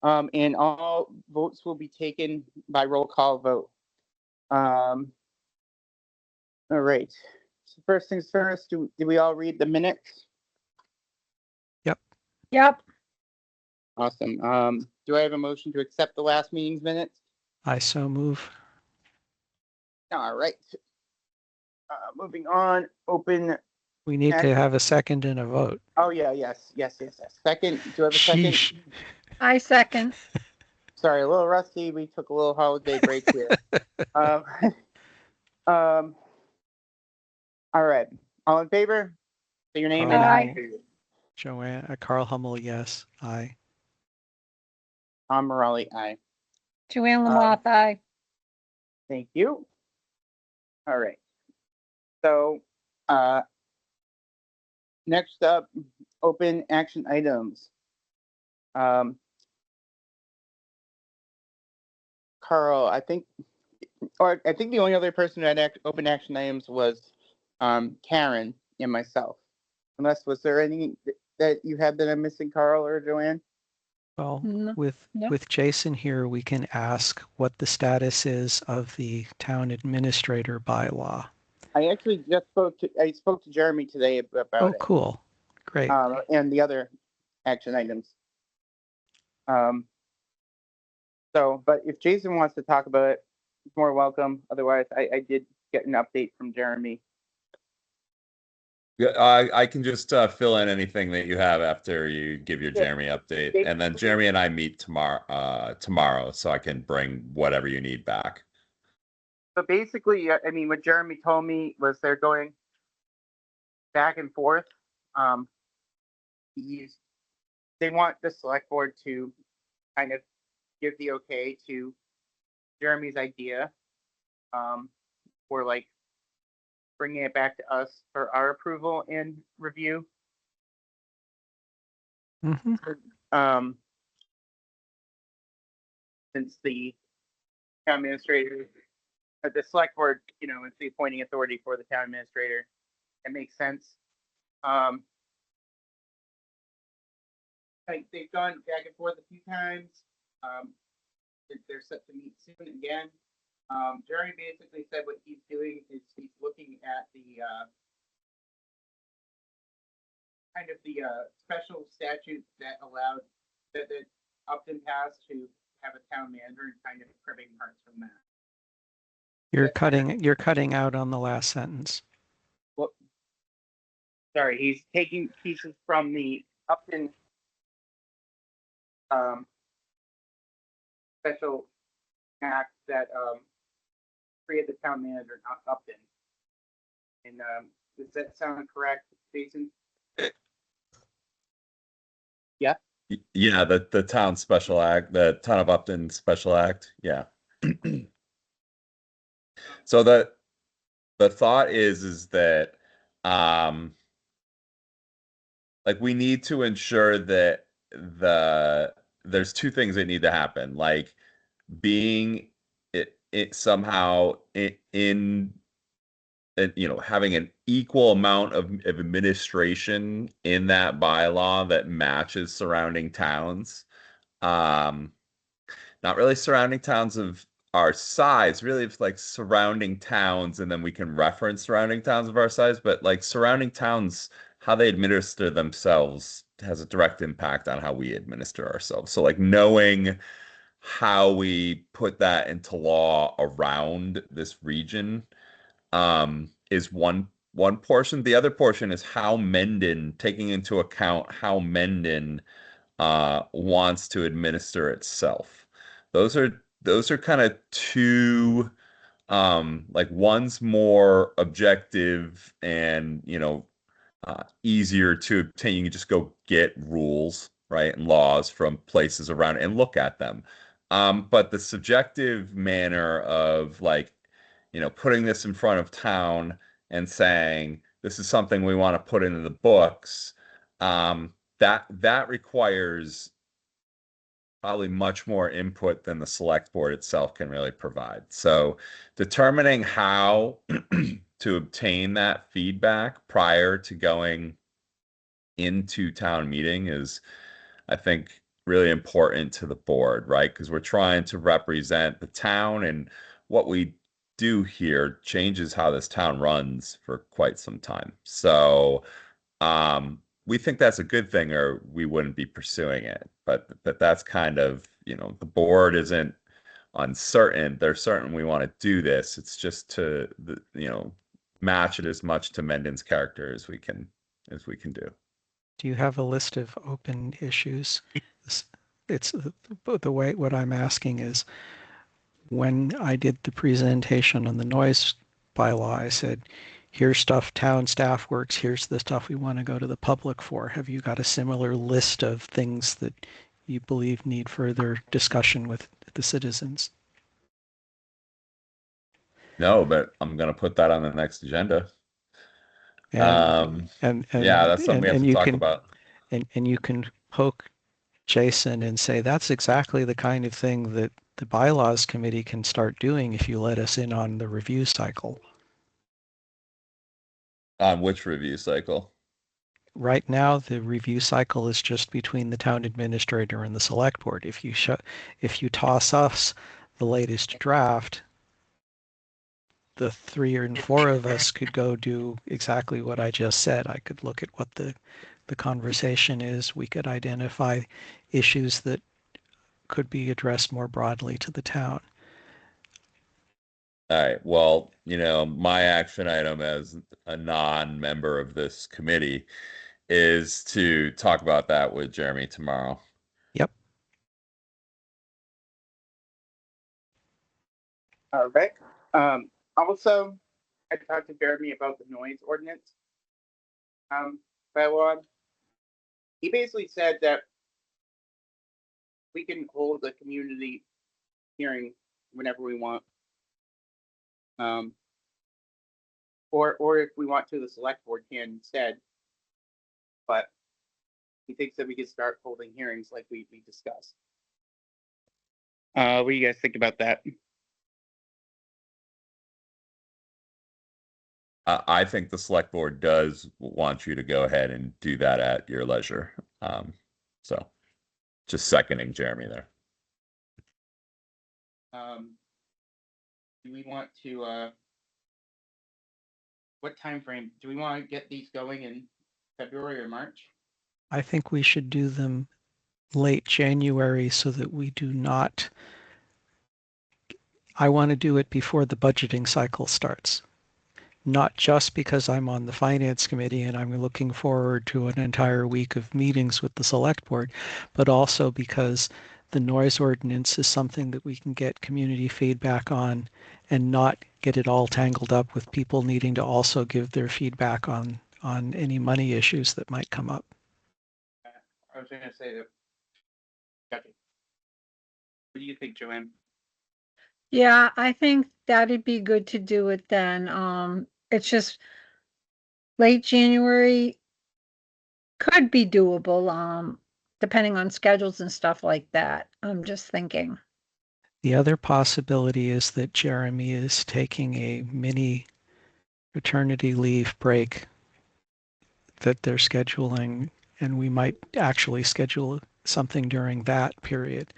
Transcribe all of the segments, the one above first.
And all votes will be taken by roll call vote. All right. So first things first, do we all read the minutes? Yep. Awesome. Do I have a motion to accept the last meeting's minutes? I so move. All right. Moving on, open. We need to have a second and a vote. Oh, yeah, yes. Second, do I have a second? Sheesh. I second. Sorry, a little rusty. We took a little holiday break here. All right. All in favor? Say your name and Aye. Joanne, Carl Hummel, yes. Aye. Tom Morelli, aye. Joanne Lamoth, aye. Thank you. All right. So, next up, open action items. Carl, I think the only other person who had open action items was Karen and myself. Unless, was there any that you had that I'm missing, Carl or Joanne? Well, No. with Jason here, we can ask what the status is of the town administrator bylaw. I actually just spoke to Jeremy today about it. Oh, cool. Great. And the other action items. But if Jason wants to talk about it, he's more welcome. Otherwise, I did get an update from Jeremy. Yeah, I can just fill in anything that you have after you give your Jeremy update, and then Jeremy and I meet tomorrow, so I can bring whatever you need back. But basically, I mean, what Jeremy told me was they're going back and forth. They want the select board to kind of give the okay to Jeremy's idea, for like bringing it back to us for our approval and review. Mm-hmm. Since the town administrator, the select board, is the appointing authority for the town administrator, it makes sense. They've gone back and forth a few times. They're set to meet soon again. Jeremy basically said what he's doing is he's looking at the kind of the special statute that allowed that Upton passed to have a town manager, and kind of cribbing parts from that. You're cutting out on the last sentence. Well, sorry, he's taking pieces from the Upton special act that created the town manager in Upton. And does that sound correct, Jason? Yeah. Yeah, the town special act, the town of Upton special act. Yeah. So the thought is that like we need to ensure that there's two things that need to happen, like being it somehow in having an equal amount of administration in that bylaw that matches surrounding towns. Not really surrounding towns of our size, really it's like surrounding towns, and then we can reference surrounding towns of our size, but like surrounding towns, how they administer themselves has a direct impact on how we administer ourselves. So like knowing how we put that into law around this region is one portion. The other portion is how Mendon, taking into account how Mendon wants to administer itself. Those are kind of two, like one's more objective and easier to obtain. You can just go get rules, right, and laws from places around and look at them. But the subjective manner of like, putting this in front of town and saying this is something we want to put into the books, that requires probably much more input than the select board itself can really provide. So determining how to obtain that feedback prior to going into town meeting is, I think, really important to the board, right? Because we're trying to represent the town, and what we do here changes how this town runs for quite some time. So we think that's a good thing, or we wouldn't be pursuing it. But that's kind of, the board isn't uncertain. They're certain we want to do this. It's just to match it as much to Mendon's character as we can do. Do you have a list of open issues? It's the way what I'm asking is, when I did the presentation on the noise bylaw, I said, here's stuff town staff works, here's the stuff we want to go to the public for. Have you got a similar list of things that you believe need further discussion with the citizens? No, but I'm gonna put that on the next agenda. And Yeah, that's something we have to you talk can about. and you can poke Jason and say that's exactly the kind of thing that the bylaws committee can start doing if you let us in on the review cycle. On which review cycle? Right now, the review cycle is just between the town administrator and the select board. If you toss us the latest draft, the 3 or 4 of us could go do exactly what I just said. I could look at what the conversation is. We could identify issues that could be addressed more broadly to the town. All right. Well, my action item as a non-member of this committee is to talk about that with Jeremy tomorrow. Yep. All right. Also, I talked to Jeremy about the noise ordinance. Bylaw. He basically said that we can hold a community hearing whenever we want. Or if we want to, the select board can instead. But he thinks that we can start holding hearings like we discussed. What do you guys think about that? I think the select board does want you to go ahead and do that at your leisure. So just seconding Jeremy there. Do we want to, what time frame? Do we want to get these going in February or March? I think we should do them late January so that we do not. I want to do it before the budgeting cycle starts. Not just because I'm on the finance committee and I'm looking forward to an entire week of meetings with the select board, but also because the noise ordinance is something that we can get community feedback on and not get it all tangled up with people needing to also give their feedback on any money issues that might come up. I was going to say that. Gotcha. What do you think, Joanne? Yeah, I think that'd be good to do it then. It's just late January could be doable, depending on schedules and stuff like that. I'm just thinking. The other possibility is that Jeremy is taking a mini paternity leave break that they're scheduling, and we might actually schedule something during that period.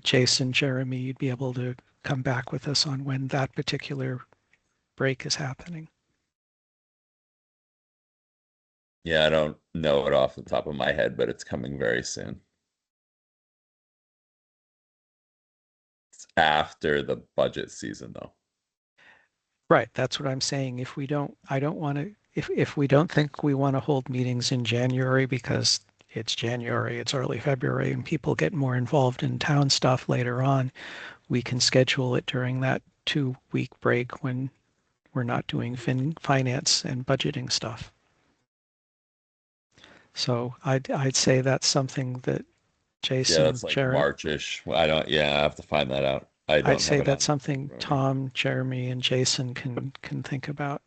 Jason, Jeremy, you'd be able to come back with us on when that particular break is happening. Yeah, I don't know it off the top of my head, but it's coming very soon. It's after the budget season, though. Right, that's what I'm saying. If we don't, I don't want to, if we don't think we want to hold meetings in January because it's January, it's early February, and people get more involved in town stuff later on, we can schedule it during that 2-week break when we're not doing finance and budgeting stuff. So I'd say that's something that Jason, Yeah, that's like Jared, March-ish. I have to find that out. I'd say have it that's on. something Tom, Jeremy, and Jason can think about.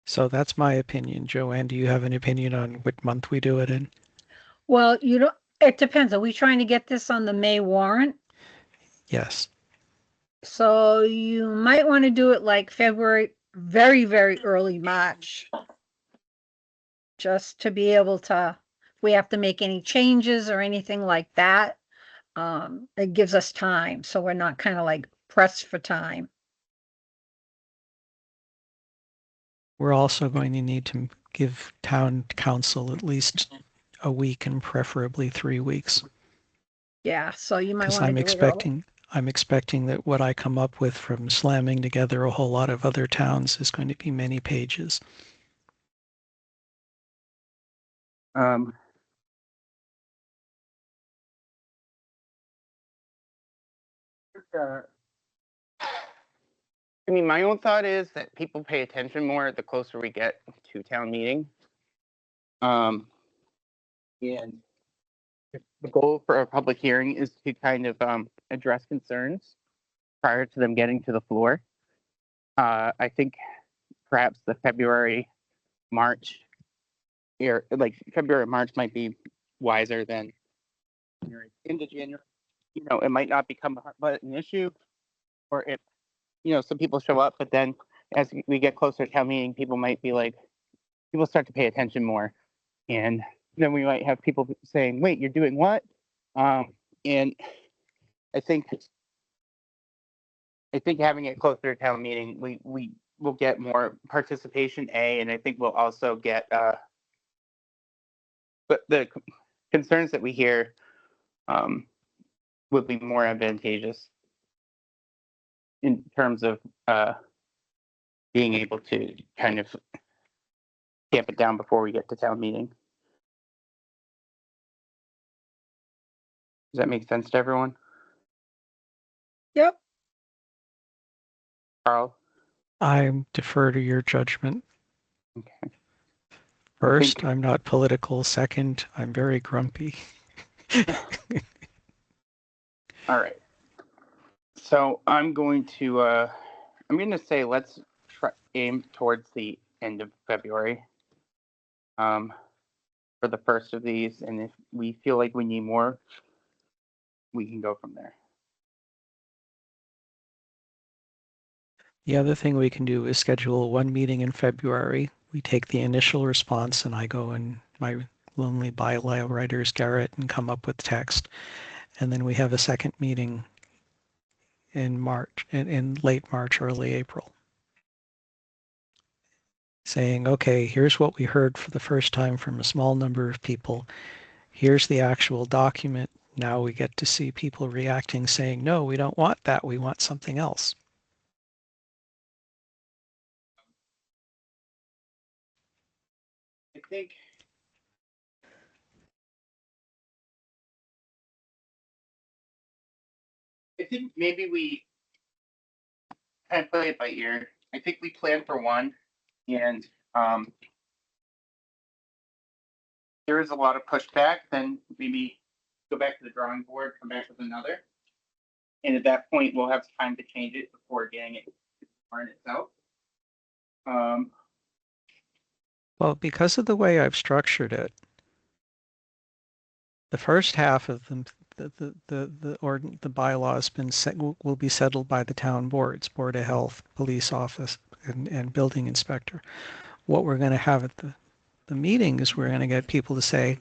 So that's my opinion. Joanne, do you have an opinion on what month we do it in? Well, it depends. Are we trying to get this on the May warrant? Yes. So you might want to do it like February, very, very early March. just to be able to, if we have to make any changes or anything like that, it gives us time, so we're not kind of like pressed for time. We're also going to need to give town council at least a week and preferably 3 weeks. Yeah, so you might Because want to I'm do it early. expecting that what I come up with from slamming together a whole lot of other towns is going to be many pages. Um, I mean, my own thought is that people pay attention more the closer we get to town meeting. And the goal for a public hearing is to kind of address concerns prior to them getting to the floor. I think perhaps the February, March, like February, March might be wiser than January. Into January. You know, it might not become an issue, or if, you know, some people show up, but then as we get closer to town meeting, people might be like, people start to pay attention more. And then we might have people saying, wait, you're doing what? And I think having it closer to town meeting, we will get more participation, and I think we'll also get but the concerns that we hear would be more advantageous in terms of being able to kind of tamp it down before we get to town meeting. Does that make sense to everyone? Yep. Carl? I defer to your judgment. Okay. First, I'm not political. Second, I'm very grumpy. All right. So I'm going to say let's aim towards the end of February for the first of these, and if we feel like we need more, we can go from there. The other thing we can do is schedule one meeting in February. We take the initial response and I go in my lonely bylaw writer's garret and come up with text. And then we have a second meeting in March, in late March, early April, saying, okay, here's what we heard for the first time from a small number of people. Here's the actual document. Now we get to see people reacting, saying, no, we don't want that. We want something else. I think maybe we kind of play it by ear. I think we plan for one, and there is a lot of pushback, then maybe go back to the drawing board, come back with another. And at that point, we'll have time to change it before getting it to the warrant itself. Well, because of the way I've structured it, the first half of the bylaws will be settled by the town boards, Board of Health, Police Office, and Building Inspector. What we're going to have at the meeting is we're going to get people to say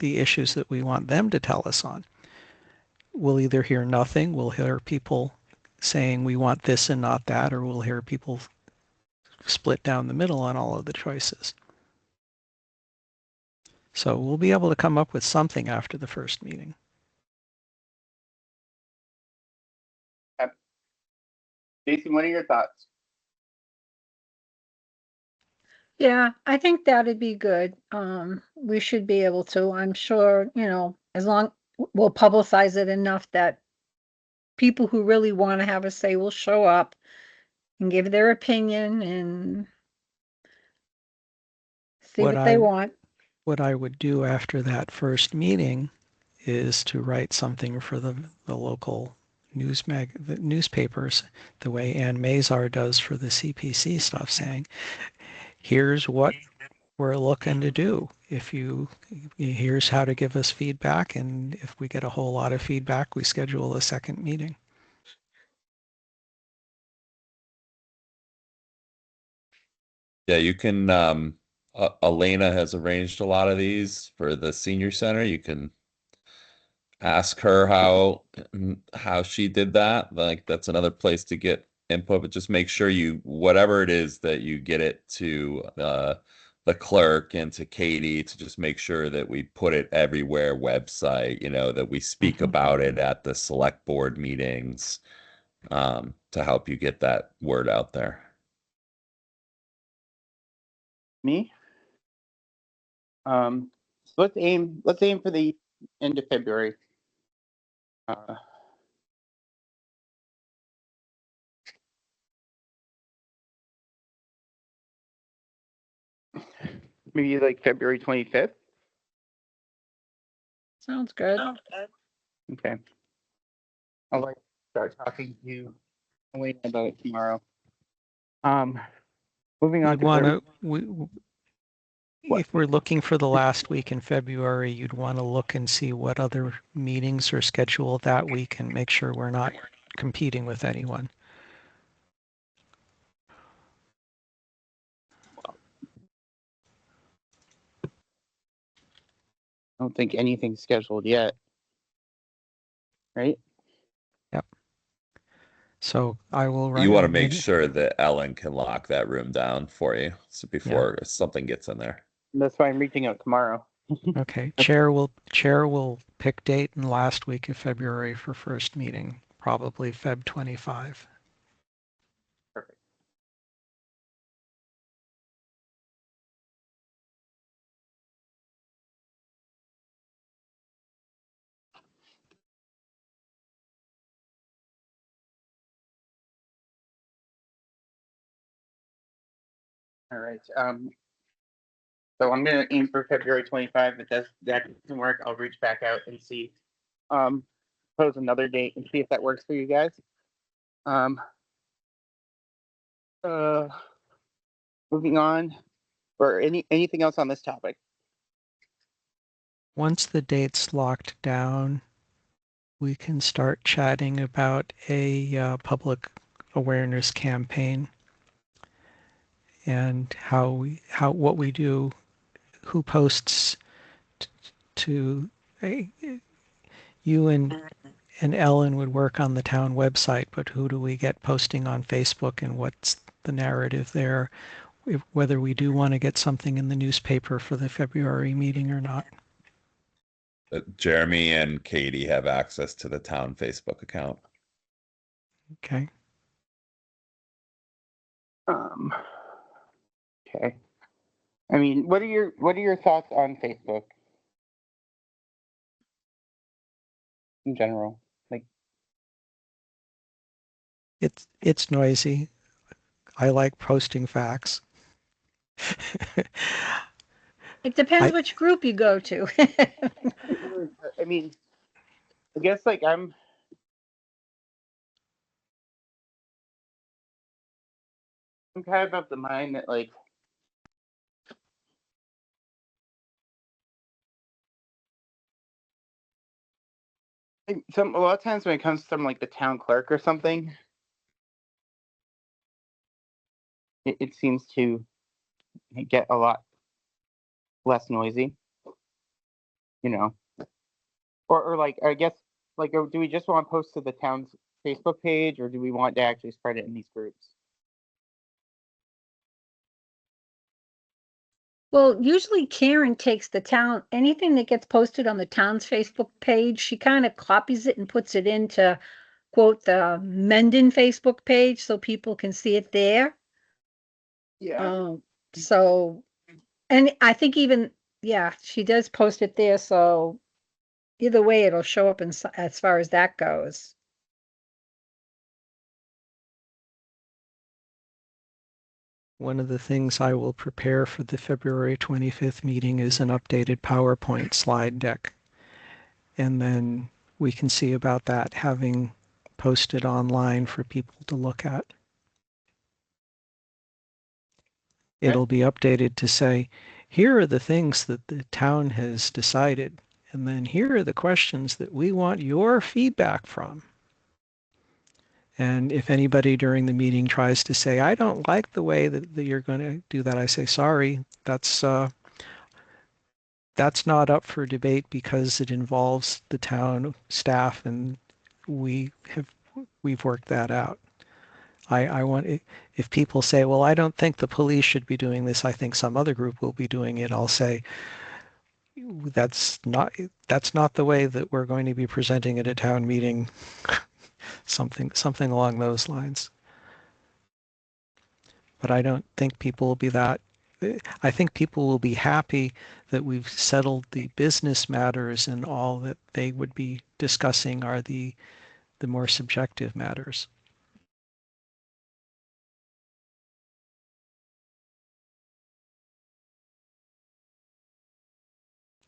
the issues that we want them to tell us on. We'll either hear nothing, we'll hear people saying we want this and not that, or we'll hear people split down the middle on all of the choices. So we'll be able to come up with something after the first meeting. Jason, what are your thoughts? Yeah, I think that'd be good. We should be able to, I'm sure, you know, as long we'll publicize it enough that people who really want to have a say will show up and give their opinion and see what they want. What I would do after that first meeting is to write something for the local the newspapers, the way Ann Mazar does for the CPC stuff, saying, here's what we're looking to do. Here's how to give us feedback, and if we get a whole lot of feedback, we schedule a second meeting. Yeah, you can Elena has arranged a lot of these for the senior center. You can ask her how she did that. Like that's another place to get input, but just make sure you whatever it is that you get it to the clerk and to Katie to just make sure that we put it everywhere, website, that we speak about it at the select board meetings, to help you get that word out there. Me? So let's aim for the end of February. Maybe like February 25th. Sounds good. Okay. I'll like start talking to Elena about it tomorrow. Moving on You'd to want February. to, What? if we're looking for the last week in February, you'd want to look and see what other meetings are scheduled that week and make sure we're not competing with anyone. I don't think anything's scheduled yet. Right? Yep. So I will write. You want to make sure that Ellen can lock that room down for you, so before something gets in there. That's why I'm reaching out tomorrow. Okay. Chair will pick date in last week of February for first meeting, probably Feb 25. Perfect. All right. So I'm gonna aim for February 25. If that doesn't work, I'll reach back out and see. Pose another date and see if that works for you guys. Moving on, or anything else on this topic? Once the date's locked down, we can start chatting about a public awareness campaign and what we do, who posts to you and Ellen would work on the town website, but who do we get posting on Facebook and what's the narrative there? Whether we do want to get something in the newspaper for the February meeting or not. Jeremy and Katie have access to the town Facebook account. Okay. Okay. I mean, what are your thoughts on Facebook in general? Like, It's noisy. I like posting facts. It depends which group you go to. I mean, I guess like I'm kind of the mind that like a lot of times when it comes from like the town clerk or something, it seems to get a lot less noisy, or like I guess like do we just want to post to the town's Facebook page or do we want to actually spread it in these groups? Well, usually Karen takes anything that gets posted on the town's Facebook page, she kind of copies it and puts it into, quote, the Mendon Facebook page so people can see it there. Yeah. So, and I think she does post it there. So either way, it'll show up as far as that goes. One of the things I will prepare for the February 25th meeting is an updated PowerPoint slide deck. And then we can see about that having posted online for people to look at. It'll be updated to say, here are the things that the town has decided, and then here are the questions that we want your feedback from. And if anybody during the meeting tries to say, I don't like the way that you're going to do that, I say, sorry, that's not up for debate because it involves the town staff and we've worked that out. I want, if people say, well, I don't think the police should be doing this, I think some other group will be doing it, I'll say, that's not the way that we're going to be presenting at a town meeting. something along those lines. But I don't think people will be that. I think people will be happy that we've settled the business matters, and all that they would be discussing are the more subjective matters.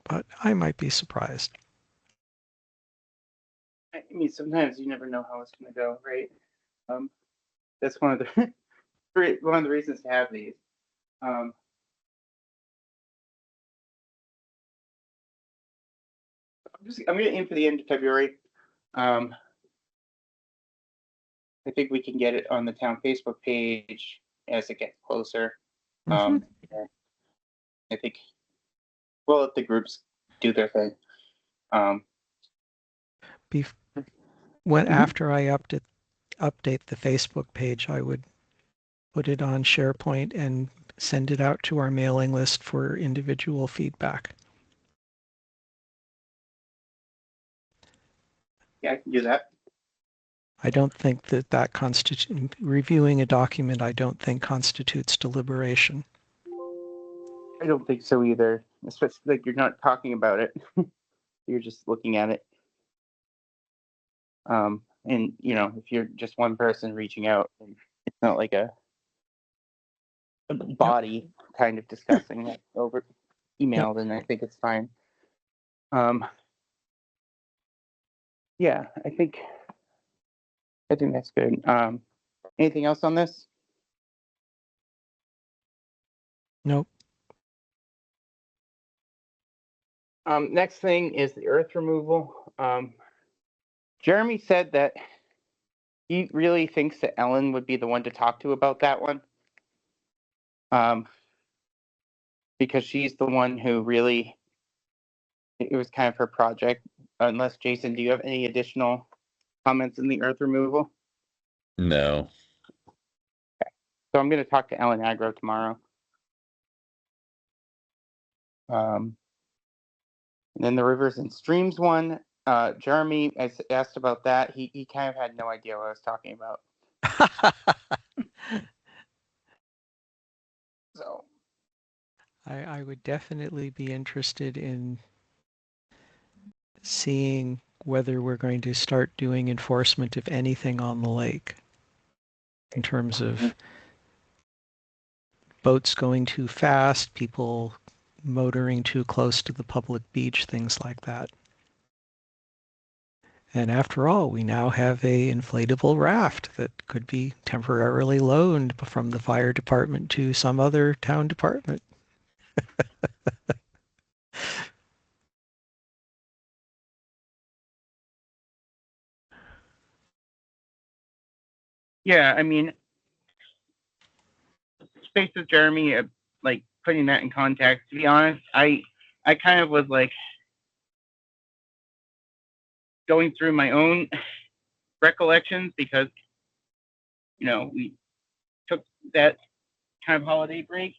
But I might be surprised. I mean, sometimes you never know how it's going to go, right? That's one of the one of the reasons to have these. I'm going to aim for the end of February. I think we can get it on the town Facebook page as it gets closer. I think, well, if the groups do their thing. After I update the Facebook page, I would put it on SharePoint and send it out to our mailing list for individual feedback. Yeah, I can do that. I don't think that constitutes reviewing a document. I don't think constitutes deliberation. I don't think so either. Especially like you're not talking about it; you're just looking at it. And you know, if you're just one person reaching out, it's not like a body kind of discussing it over email, then I think it's fine. Yeah, I think that's good. Anything else on this? Nope. Next thing is the earth removal. Jeremy said that he really thinks that Ellen would be the one to talk to about that one. Because she's the one who really, it was kind of her project. Unless, Jason, do you have any additional comments in the earth removal? No. Okay. So I'm going to talk to Ellen Agro tomorrow. And then the rivers and streams one, Jeremy asked about that. He kind of had no idea what I was talking about. So I would definitely be interested in seeing whether we're going to start doing enforcement of anything on the lake in terms of boats going too fast, people motoring too close to the public beach, things like that. And after all, we now have a inflatable raft that could be temporarily loaned from the fire department to some other town department. yeah, I mean, space with Jeremy, like putting that in context. To be honest, I kind of was like going through my own recollections because, you know, we took that kind of holiday break.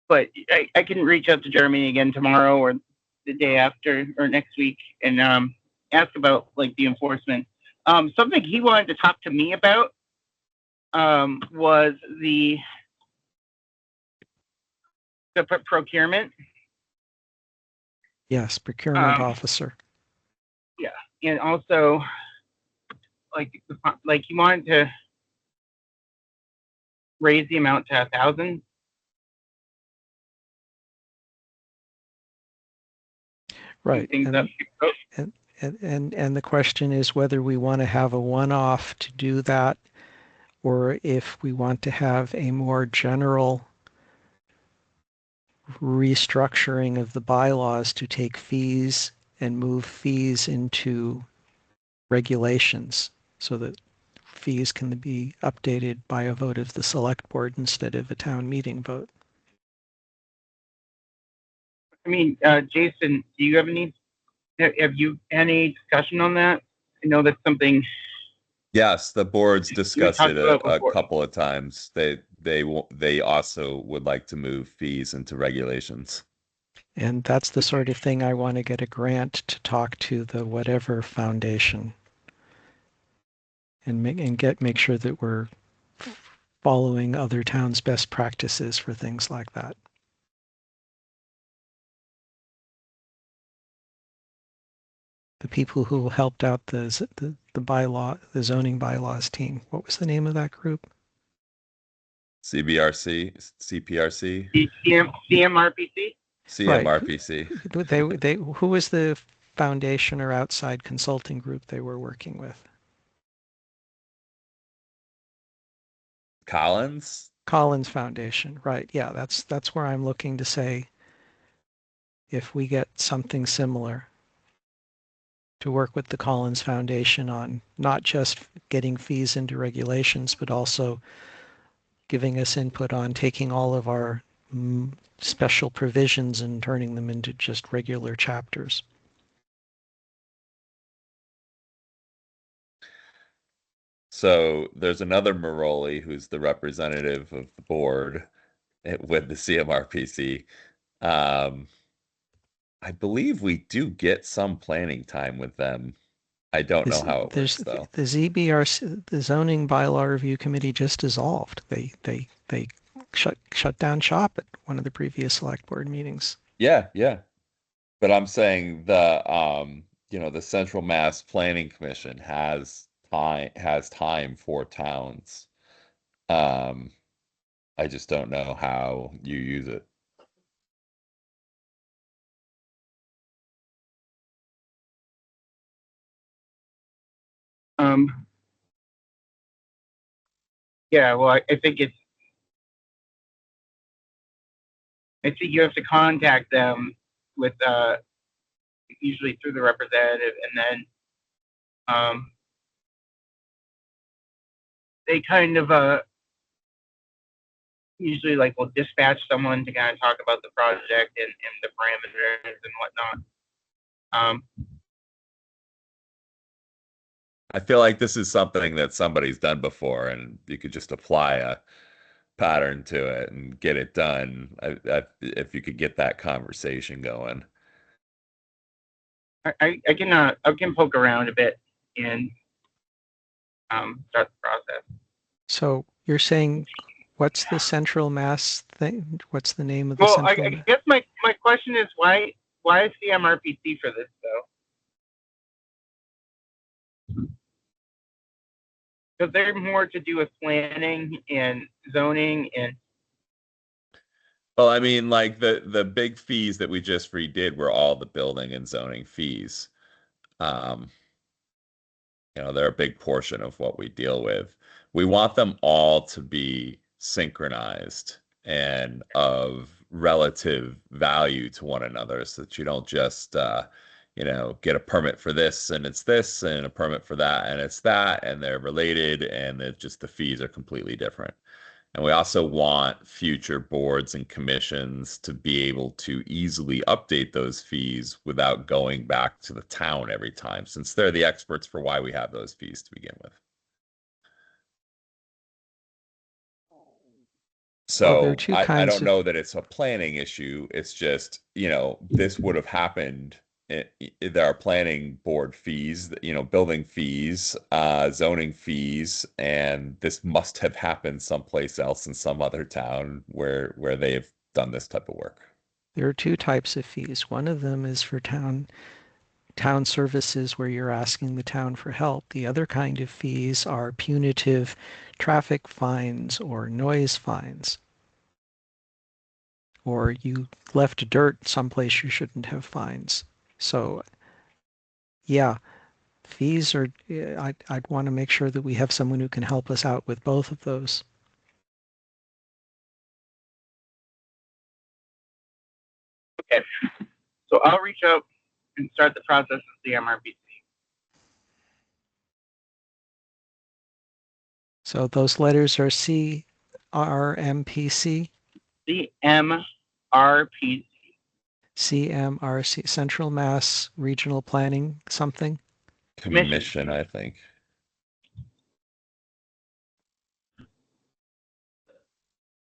But I can reach out to Jeremy again tomorrow or the day after or next week and ask about like the enforcement. Something he wanted to talk to me about was the procurement. Yes, procurement officer. Yeah, and also like he wanted to raise the amount to 1,000. Right. And the question is whether we want to have a one-off to do that, or if we want to have a more general restructuring of the bylaws to take fees and move fees into regulations so that fees can be updated by a vote of the select board instead of a town meeting vote. I mean, Jason, do you have you any discussion on that? I know that's something Yes, the board's you had discussed talked it about a before. couple of times. They also would like to move fees into regulations. And that's the sort of thing I want to get a grant to talk to the whatever foundation and make sure that we're following other towns' best practices for things like that. The people who helped out the zoning bylaws team. What was the name of that group? CPRC, CMRPC? Right. CMRPC. Who was the foundation or outside consulting group they were working with? Collins? Collins Foundation, right. Yeah, that's where I'm looking to say if we get something similar to work with the Collins Foundation on not just getting fees into regulations, but also giving us input on taking all of our special provisions and turning them into just regular chapters. So there's another Maroli who's the representative of the board with the CMRPC. I believe we do get some planning time with them. I don't know how it works though. The ZBRC, the zoning bylaw review committee just dissolved. They shut down shop at one of the previous select board meetings. Yeah, yeah. But I'm saying the Central Mass Planning Commission has time for towns. Um, I just don't know how you use it. Yeah, well, I think you have to contact them with usually through the representative, and then they kind of usually like will dispatch someone to kind of talk about the project and the parameters and whatnot. I feel like this is something that somebody's done before, and you could just apply a pattern to it and get it done. If you could get that conversation going. I can poke around a bit and start the process. So you're saying, what's the Central Mass thing? What's the name of the Well, Central? I guess my question is why is the MRPC for this though? Because they're more to do with planning and zoning and. Well, I mean, like the big fees that we just redid were all the building and zoning fees. They're a big portion of what we deal with. We want them all to be synchronized and of relative value to one another so that you don't just get a permit for this and it's this and a permit for that and it's that and they're related and the fees are completely different. And we also want future boards and commissions to be able to easily update those fees without going back to the town every time, since they're the experts for why we have those fees to begin with. Well, there are So two I kinds don't of. know that it's a planning issue. It's just, this would have happened. There are planning board fees, building fees, zoning fees, and this must have happened someplace else in some other town where they've done this type of work. There are two types of fees. One of them is for town services where you're asking the town for help. The other kind of fees are punitive traffic fines or noise fines. Or you left dirt someplace you shouldn't have fines. So yeah, fees are, I'd want to make sure that we have someone who can help us out with both of those. Okay, so I'll reach out and start the process of CMRPC. So those letters are CRMPC, CMRPC. CMRC, Central Mass Regional Planning something. Commission, I think.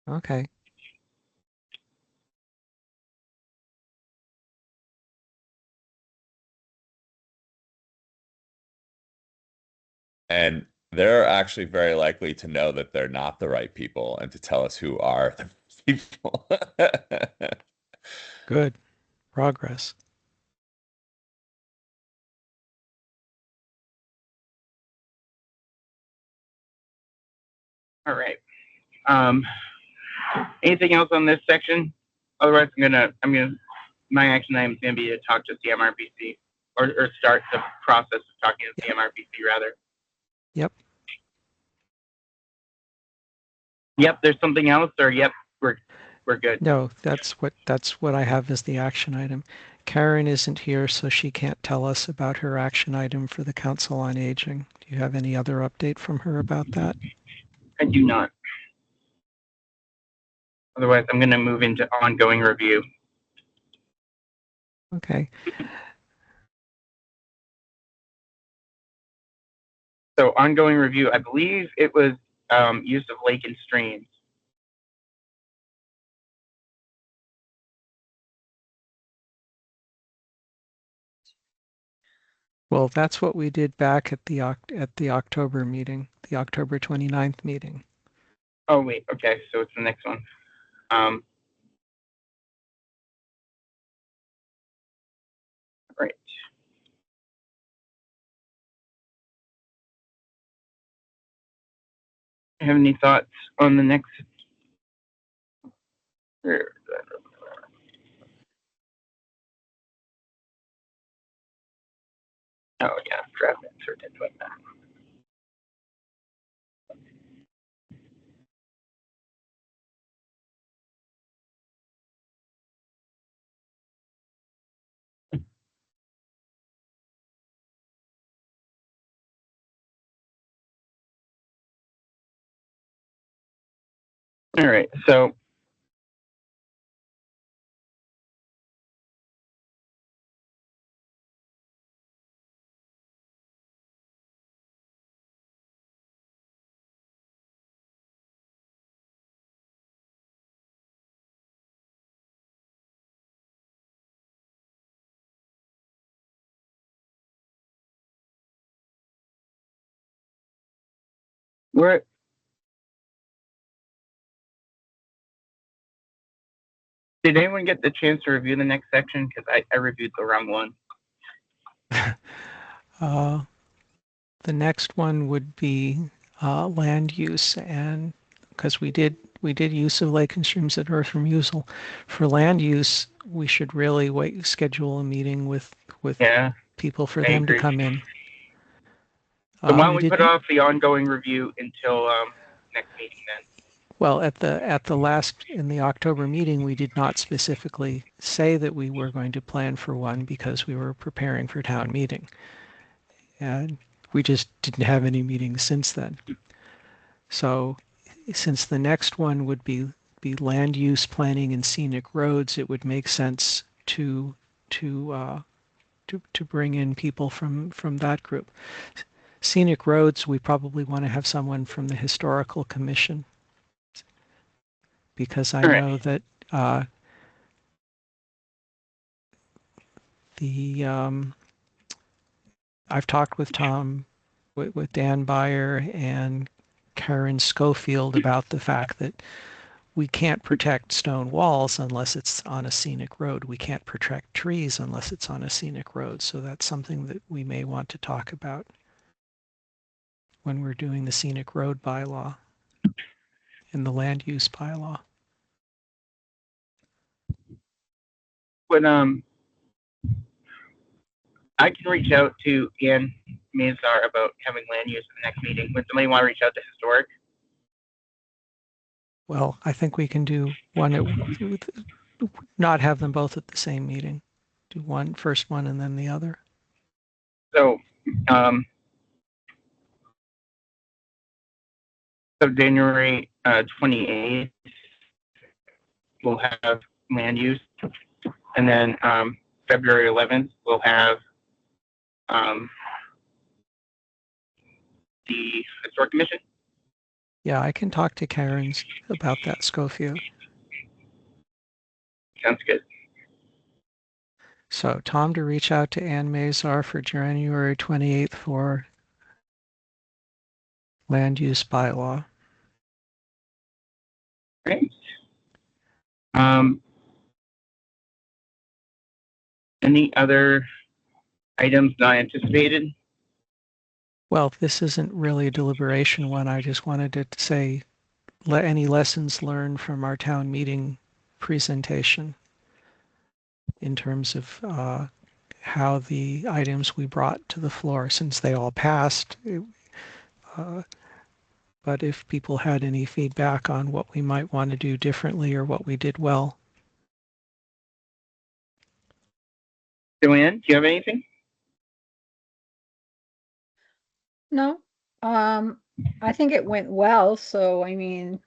Okay. And they're actually very likely to know that they're not the right people and to tell us who are the people. Good. Progress. All right. Anything else on this section? Otherwise, my action item is gonna be to talk to CMRPC or start the process of talking to CMRPC rather. Yep. Yep. There's something else, or yep, we're good. No, that's what I have as the action item. Karen isn't here, so she can't tell us about her action item for the Council on Aging. Do you have any other update from her about that? I do not. Otherwise, I'm gonna move into ongoing review. Okay. So ongoing review, I believe it was use of lake and streams. Well, that's what we did back at the October meeting, the October 29th meeting. Oh wait, okay, so it's the next one. Right. Have any thoughts on the next? Oh yeah, draft insert into it. All right, so we're did anyone get the chance to review the next section? Because I reviewed the wrong one. The next one would be land use, and because we did use of lake and streams at earth removal. For land use, we should really schedule a meeting with Yeah, people for I them agree. to come in. So why don't we put off the ongoing review until next meeting then? Well, at the last, in the October meeting, we did not specifically say that we were going to plan for one because we were preparing for town meeting. And we just didn't have any meetings since then. So since the next one would be land use planning and scenic roads, it would make sense to bring in people from that group. Scenic roads, we probably want to have someone from the historical commission, because I know that I've talked with Tom, with Dan Beyer and Karen Schofield about the fact that we can't protect stone walls unless it's on a scenic road. We can't protect trees unless it's on a scenic road. So that's something that we may want to talk about when we're doing the scenic road bylaw and the land use bylaw. But I can reach out to Ian Mazar about having land use at the next meeting. Would somebody want to reach out to historic? Well, I think we can do one, not have them both at the same meeting. Do one first one and then the other. So, so January 28th, we'll have land use, and then February 11th, we'll have the Historic Commission. Yeah, I can talk to Karen about that, Schofield. Sounds good. So Tom to reach out to Ann Mazar for January 28th for land use bylaw. Great. Any other items not anticipated? Well, this isn't really a deliberation one. I just wanted to say any lessons learned from our town meeting presentation in terms of how the items we brought to the floor, since they all passed. But if people had any feedback on what we might want to do differently or what we did well. Joanne, do you have anything? No, I think it went well. So, I mean,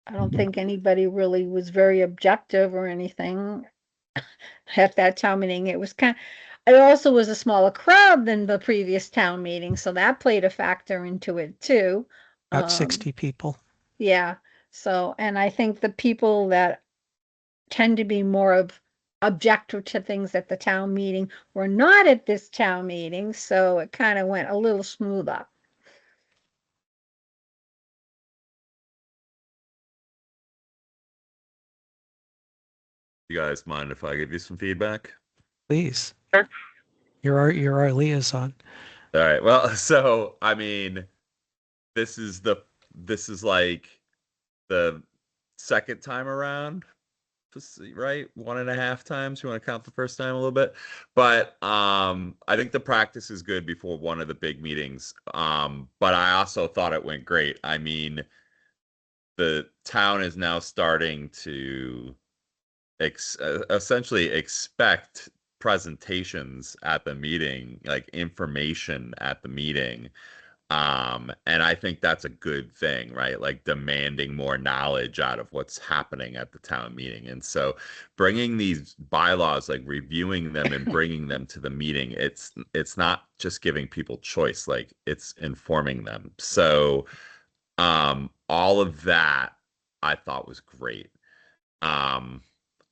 I don't think anybody really was very objective or anything at that town meeting. It was it also was a smaller crowd than the previous town meeting, so that played a factor into it too. About 60 people. Yeah. So, and I think the people that tend to be more of objective to things at the town meeting were not at this town meeting, so it kind of went a little smoother. You guys mind if I give you some feedback? Please. Sure. You're our liaison. All right. Well, so I mean, this is like the second time around, right? 1.5 times. You want to count the first time a little bit, but I think the practice is good before one of the big meetings. But I also thought it went great. I mean, the town is now starting to essentially expect presentations at the meeting, like information at the meeting. And I think that's a good thing, right? Like demanding more knowledge out of what's happening at the town meeting. And so bringing these bylaws, like reviewing them and bringing them to the meeting, it's not just giving people choice, like it's informing them. So all of that I thought was great.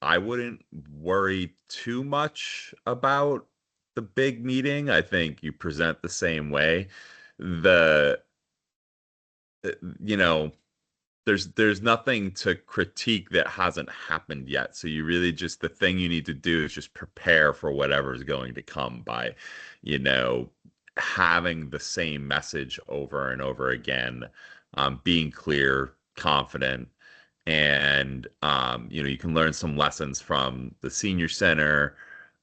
I wouldn't worry too much about the big meeting. I think you present the same way. The you know, there's nothing to critique that hasn't happened yet. So you really just, the thing you need to do is just prepare for whatever's going to come by, having the same message over and over again, being clear, confident, and you can learn some lessons from the senior center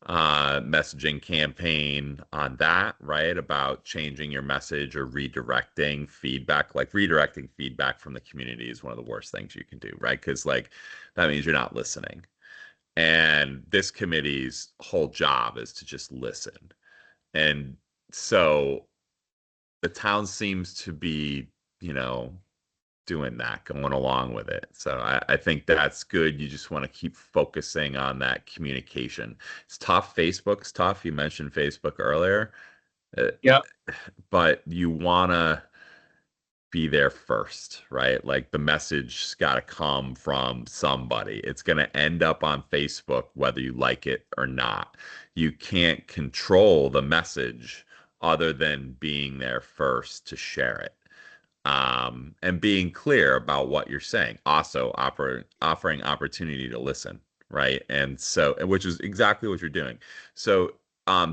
messaging campaign on that, right? About changing your message or redirecting feedback. Like redirecting feedback from the community is one of the worst things you can do, right? Because like that means you're not listening. And this committee's whole job is to just listen. And so the town seems to be, doing that, going along with it. So I think that's good. You just want to keep focusing on that communication. It's tough. Facebook's tough. You mentioned Facebook earlier. Yeah. But you want to be there first, right? Like the message's got to come from somebody. It's going to end up on Facebook, whether you like it or not. You can't control the message other than being there first to share it. And being clear about what you're saying. Also offering opportunity to listen, right? And so, which is exactly what you're doing. So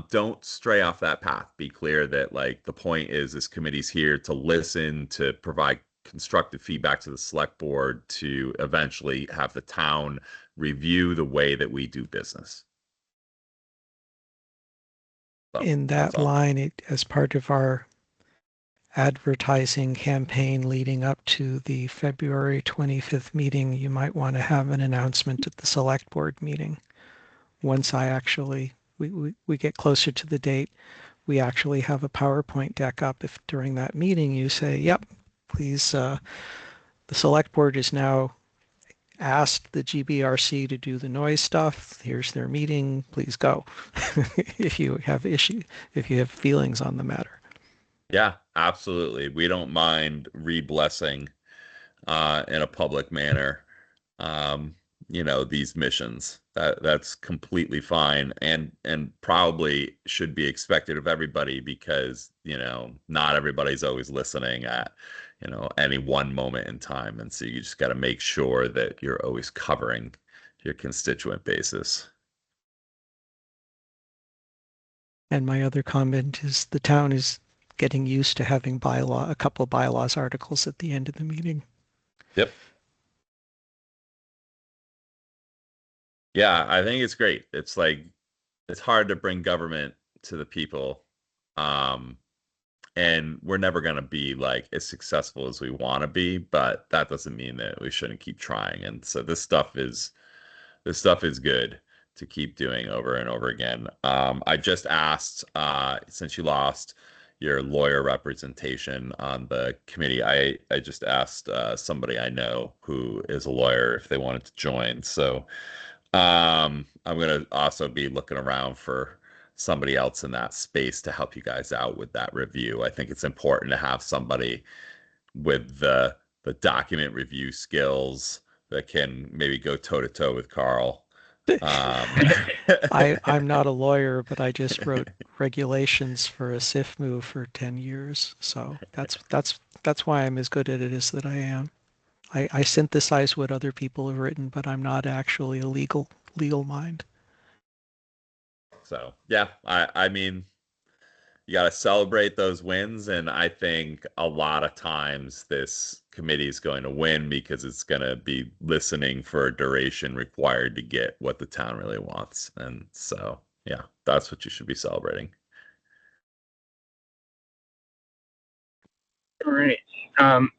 don't stray off that path. Be clear that like the point is this committee's here to listen, to provide constructive feedback to the select board, to eventually have the town review the way that we do business. So, in that line, as part of our advertising campaign leading up to the February 25th meeting, you might want to have an announcement at the select board meeting once I actually, we get closer to the date, we actually have a PowerPoint deck up. If during that meeting you say, yep, please, the select board is now asked the GBRC to do the noise stuff. Here's their meeting. Please go. If you have feelings on the matter. Yeah, absolutely. We don't mind re-blessing in a public manner, these missions. That's completely fine and probably should be expected of everybody because, not everybody's always listening at, any one moment in time. And so you just got to make sure that you're always covering your constituent basis. And my other comment is the town is getting used to having a couple bylaws articles at the end of the meeting. Yep. Yeah, I think it's great. It's like, it's hard to bring government to the people. And we're never going to be like as successful as we want to be, but that doesn't mean that we shouldn't keep trying. And so this stuff is good to keep doing over and over again. I just asked, since you lost your lawyer representation on the committee, I just asked somebody I know who is a lawyer if they wanted to join. So I'm going to also be looking around for somebody else in that space to help you guys out with that review. I think it's important to have somebody with the document review skills that can maybe go toe to toe with Carl. I'm not a lawyer, but I just wrote regulations for a SIF move for 10 years. So that's why I'm as good at it as that I am. I synthesize what other people have written, but I'm not actually a legal mind. So yeah, I mean, you got to celebrate those wins, and I think a lot of times this committee is going to win because it's going to be listening for a duration required to get what the town really wants. And so yeah, that's what you should be celebrating. All right. I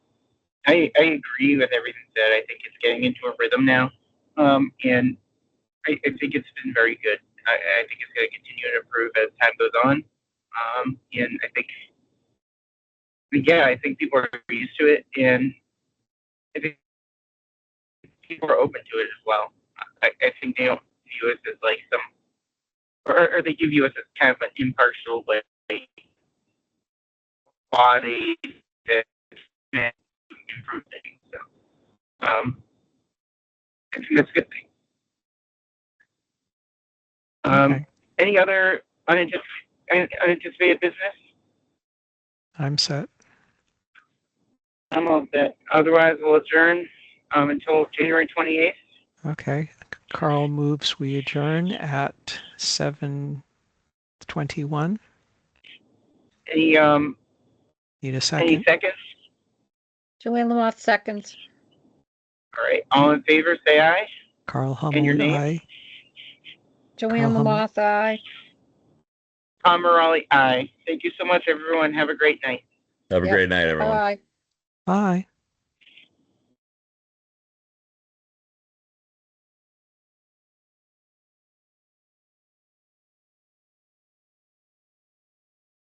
agree with everything said. I think it's getting into a rhythm now. And I think it's been very good. I think it's going to continue to improve as time goes on. And I think people are used to it, and I think people are open to it as well. I think they don't view us as like or they give you us as kind of an impartial like body that can improve things. So, I think that's a good thing. Okay. Any other unanticipated business? I'm set. I'm all set. Otherwise, we'll adjourn until January 28th. Okay. Carl moves we adjourn at 7:21. Any Need a second? any seconds? Joanne Lamothe seconds. All right. All in favor, say aye. Carl And your Hummel, name? aye. Joanne Carl Lamothe, aye. Tom Morelli, aye. Thank you so much, everyone. Have a great night. Have a Yep. great night, everyone. Bye. Bye.